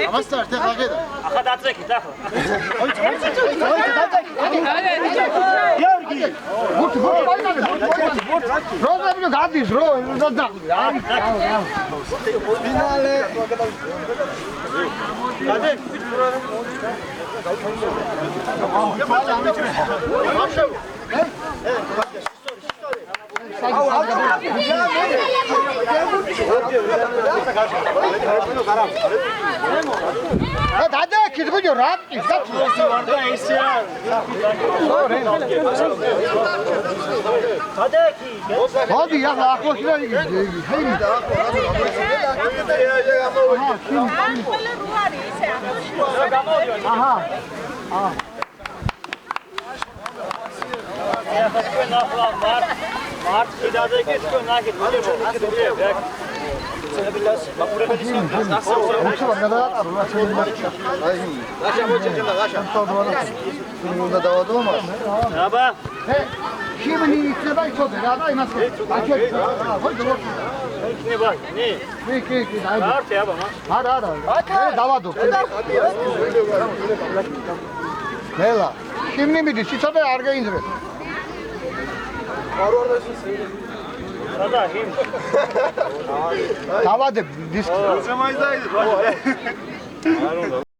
ამასთან ერთ აღედა. ახლა დაწეკით ახლა. გიორგი. გუთი პროგრამი გადის რო დაძაღლი. ფინალე. გადე. დადა კიდევ რა მოდი ახლა ახლოსა იგი ჰეი და აჰა მართ კიდადეკი თქვენ ნაგეთ აბა შიმნი იქნება იცოდე რა და იმას იქნება ნი კი არტე აბა არა დავადო ნელა შიმნი მიდის იცოდე არ გაინძრე რა იმ დავადებ დისკი ზემაი დაიდე არ უნდა